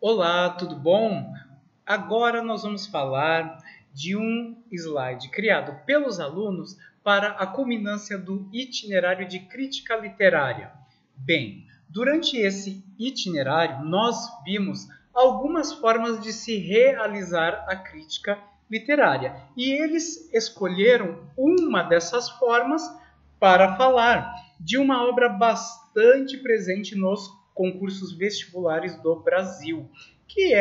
Olá, tudo bom? Agora nós vamos falar de um slide criado pelos alunos para a culminância do itinerário de crítica literária. Bem, durante esse itinerário nós vimos algumas formas de se realizar a crítica literária e eles escolheram uma dessas formas para falar de uma obra bastante presente nos concursos vestibulares do Brasil, que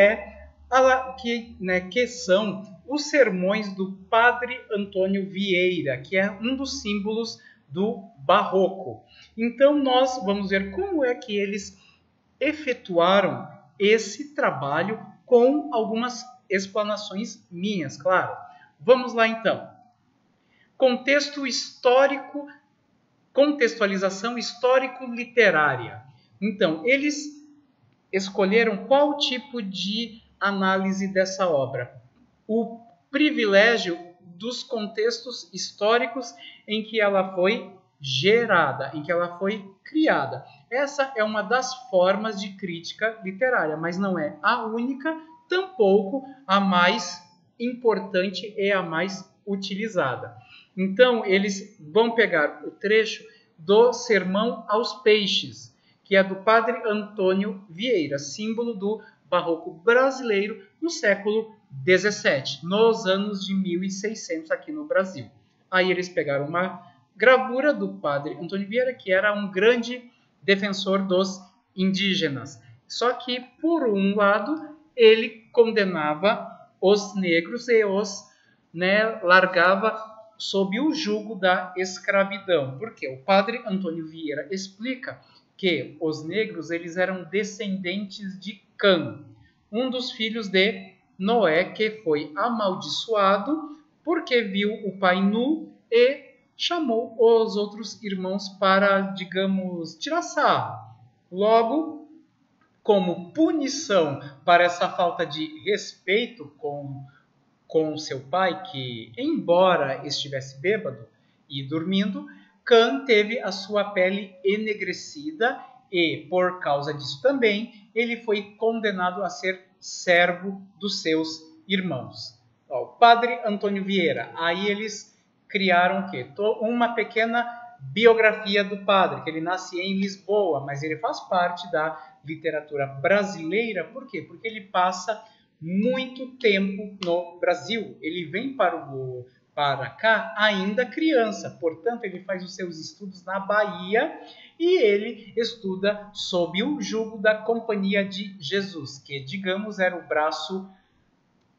são os sermões do Padre Antônio Vieira, que é um dos símbolos do Barroco. Então nós vamos ver como é que eles efetuaram esse trabalho com algumas explanações minhas, claro. Vamos lá então. Contexto histórico, contextualização histórico-literária. Então, eles escolheram qual tipo de análise dessa obra? O privilégio dos contextos históricos em que ela foi gerada, em que ela foi criada. Essa é uma das formas de crítica literária, mas não é a única, tampouco a mais importante e a mais utilizada. Então, eles vão pegar o trecho do Sermão aos Peixes, que é do Padre Antônio Vieira, símbolo do barroco brasileiro no século XVII, nos anos de 1600 aqui no Brasil. Aí eles pegaram uma gravura do Padre Antônio Vieira, que era um grande defensor dos indígenas. Só que, por um lado, ele condenava os negros e os largava sob o jugo da escravidão. Porque o Padre Antônio Vieira explica que os negros eles eram descendentes de Cã, um dos filhos de Noé, que foi amaldiçoado porque viu o pai nu e chamou os outros irmãos para, digamos, tirar sarro. Logo, como punição para essa falta de respeito com seu pai, que, embora estivesse bêbado e dormindo, Cã teve a sua pele enegrecida e, por causa disso também, ele foi condenado a ser servo dos seus irmãos. O Padre Antônio Vieira, aí eles criaram o quê? Uma pequena biografia do padre, que ele nasce em Lisboa, mas ele faz parte da literatura brasileira. Por quê? Porque ele passa muito tempo no Brasil. Ele vem para cá ainda criança, portanto ele faz os seus estudos na Bahia e ele estuda sob o jugo da Companhia de Jesus, que digamos era o braço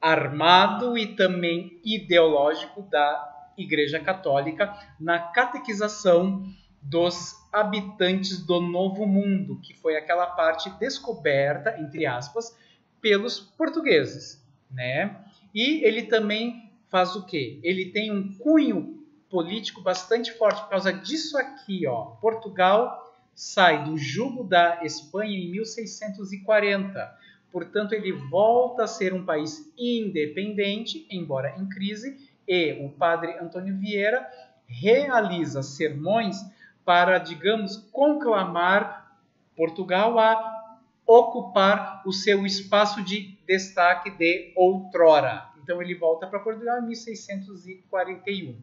armado e também ideológico da Igreja Católica na catequização dos habitantes do Novo Mundo, que foi aquela parte descoberta, entre aspas, pelos portugueses, né? E ele também faz o quê? Ele tem um cunho político bastante forte por causa disso aqui, ó. Portugal sai do jugo da Espanha em 1640. Portanto, ele volta a ser um país independente, embora em crise, e o padre Antônio Vieira realiza sermões para, digamos, conclamar Portugal a ocupar o seu espaço de destaque de outrora. Então ele volta para Portugal em 1641.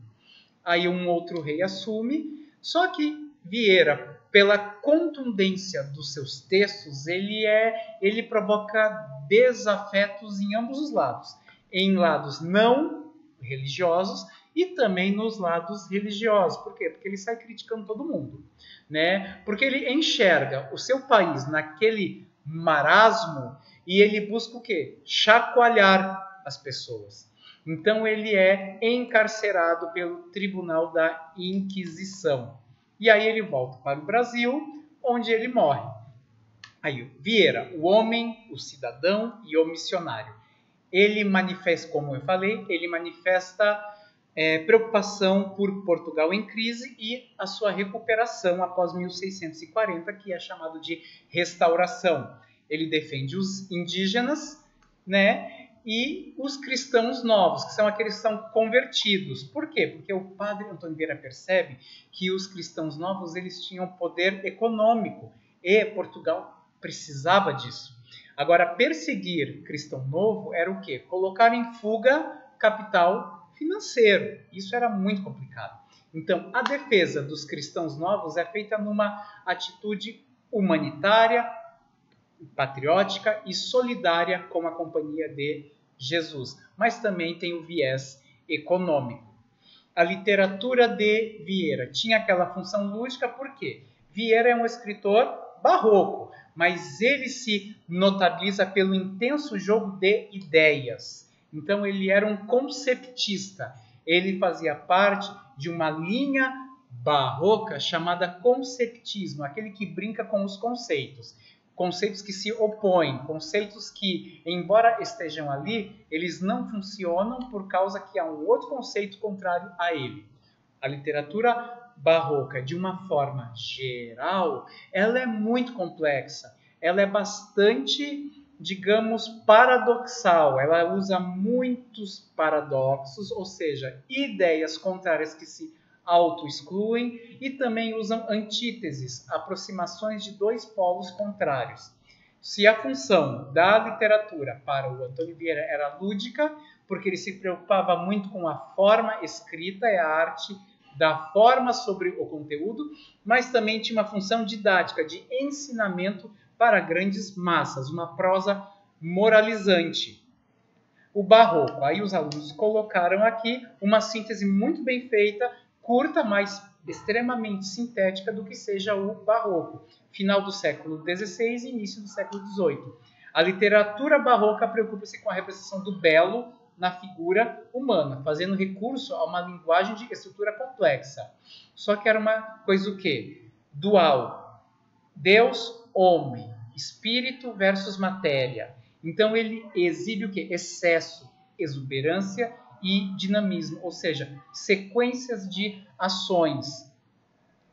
Aí um outro rei assume, só que Vieira, pela contundência dos seus textos, ele provoca desafetos em ambos os lados, em lados não religiosos e também nos lados religiosos. Por quê? Porque ele sai criticando todo mundo, né? Porque ele enxerga o seu país naquele marasmo e ele busca o quê? Chacoalhar as pessoas. Então ele é encarcerado pelo Tribunal da Inquisição. E aí ele volta para o Brasil, onde ele morre. Aí, Vieira, o homem, o cidadão e o missionário. Ele manifesta, como eu falei, ele manifesta preocupação por Portugal em crise e a sua recuperação após 1640, que é chamado de restauração. Ele defende os indígenas, né, e os cristãos novos, que são aqueles que são convertidos. Por quê? Porque o padre Antônio Vieira percebe que os cristãos novos eles tinham poder econômico e Portugal precisava disso. Agora, perseguir cristão novo era o quê? Colocar em fuga capital financeiro. Isso era muito complicado. Então, a defesa dos cristãos novos é feita numa atitude humanitária, patriótica e solidária com a companhia de Jesus. Mas também tem o viés econômico. A literatura de Vieira tinha aquela função lúdica, por quê? Vieira é um escritor barroco, mas ele se notabiliza pelo intenso jogo de ideias. Então ele era um conceptista. Ele fazia parte de uma linha barroca chamada conceptismo, aquele que brinca com os conceitos. Conceitos que se opõem, conceitos que, embora estejam ali, eles não funcionam por causa que há um outro conceito contrário a ele. A literatura barroca, de uma forma geral, ela é muito complexa. Ela é bastante, digamos, paradoxal. Ela usa muitos paradoxos, ou seja, ideias contrárias que se auto-excluem e também usam antíteses, aproximações de dois polos contrários. Se a função da literatura para o Antônio Vieira era lúdica, porque ele se preocupava muito com a forma escrita, é a arte da forma sobre o conteúdo, mas também tinha uma função didática, de ensinamento para grandes massas, uma prosa moralizante. O barroco, aí os alunos colocaram aqui uma síntese muito bem feita, curta, mas extremamente sintética do que seja o barroco, final do século XVI e início do século XVIII. A literatura barroca preocupa-se com a representação do belo na figura humana, fazendo recurso a uma linguagem de estrutura complexa. Só que era uma coisa o quê? Dual. Deus, homem, espírito versus matéria. Então ele exibe o quê? Excesso, exuberância e dinamismo, ou seja, sequências de ações.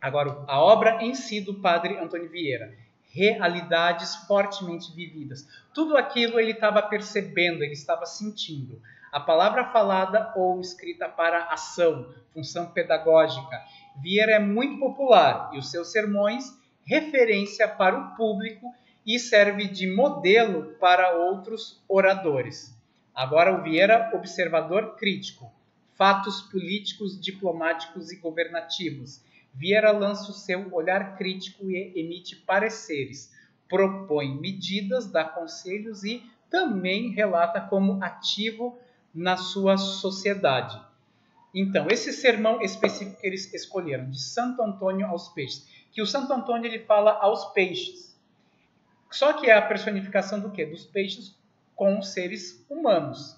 Agora, a obra em si do padre Antônio Vieira, realidades fortemente vividas. Tudo aquilo ele estava percebendo, ele estava sentindo. A palavra falada ou escrita para ação, função pedagógica. Vieira é muito popular e os seus sermões, referência para o público e serve de modelo para outros oradores. Agora o Vieira, observador crítico. Fatos políticos, diplomáticos e governativos. Vieira lança o seu olhar crítico e emite pareceres. Propõe medidas, dá conselhos e também relata como ativo na sua sociedade. Então, esse sermão específico que eles escolheram, de Santo Antônio aos Peixes, que o Santo Antônio ele fala aos peixes. Só que é a personificação do quê? Dos peixes com os seres humanos,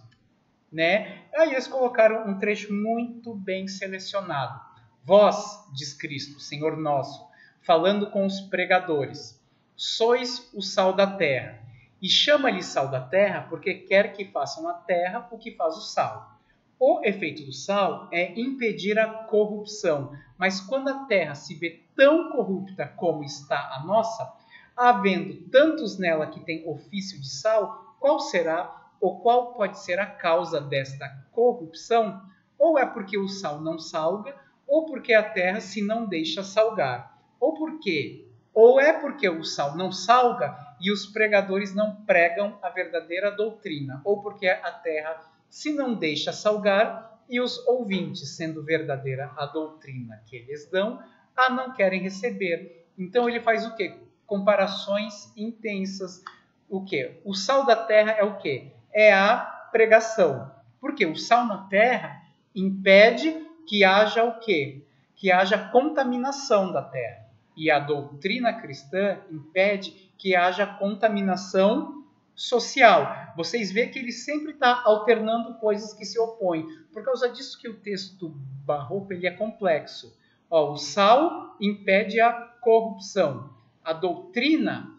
né? Aí eles colocaram um trecho muito bem selecionado. Vós, diz Cristo, Senhor nosso, falando com os pregadores, sois o sal da terra. E chama-lhe sal da terra porque quer que façam a terra o que faz o sal. O efeito do sal é impedir a corrupção, mas quando a terra se vê tão corrupta como está a nossa, havendo tantos nela que têm ofício de sal, qual será ou qual pode ser a causa desta corrupção? Ou é porque o sal não salga, ou porque a terra se não deixa salgar, ou é porque o sal não salga e os pregadores não pregam a verdadeira doutrina, ou porque a terra se não deixa salgar e os ouvintes, sendo verdadeira a doutrina que eles dão, a não querem receber. Então ele faz o quê? Comparações intensas. O quê? O sal da terra é o quê? É a pregação. Porque o sal na terra impede que haja o quê? Que haja contaminação da terra. E a doutrina cristã impede que haja contaminação social. Vocês veem que ele sempre está alternando coisas que se opõem. Por causa disso que o texto barroco ele é complexo. O sal impede a corrupção. A doutrina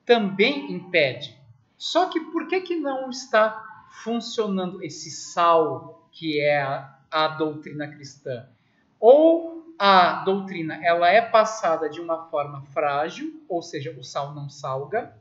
também impede. Só que por que não está funcionando esse sal que é a doutrina cristã? Ou a doutrina ela é passada de uma forma frágil, ou seja, o sal não salga,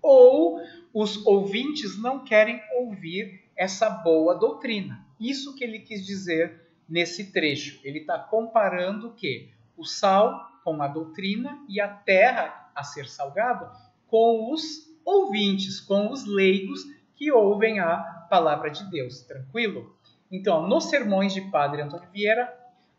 ou os ouvintes não querem ouvir essa boa doutrina. Isso que ele quis dizer nesse trecho. Ele está comparando o quê? O sal com a doutrina e a terra a ser salgada com os ouvintes, com os leigos que ouvem a palavra de Deus. Tranquilo? Então, nos sermões de Padre Antônio Vieira,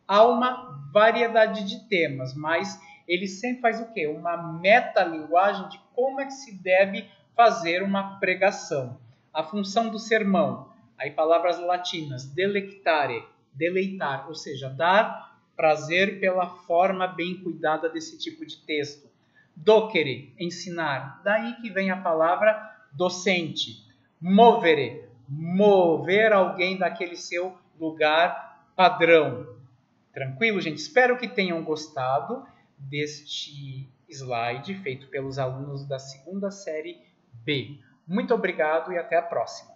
há uma variedade de temas, mas ele sempre faz o quê? Uma metalinguagem de como é que se deve fazer uma pregação. A função do sermão, aí palavras latinas, delectare, deleitar, ou seja, dar prazer pela forma bem cuidada desse tipo de texto. Docere, ensinar, daí que vem a palavra docente. Movere, mover alguém daquele seu lugar padrão. Tranquilo, gente? Espero que tenham gostado deste slide feito pelos alunos da segunda série B. Muito obrigado e até a próxima.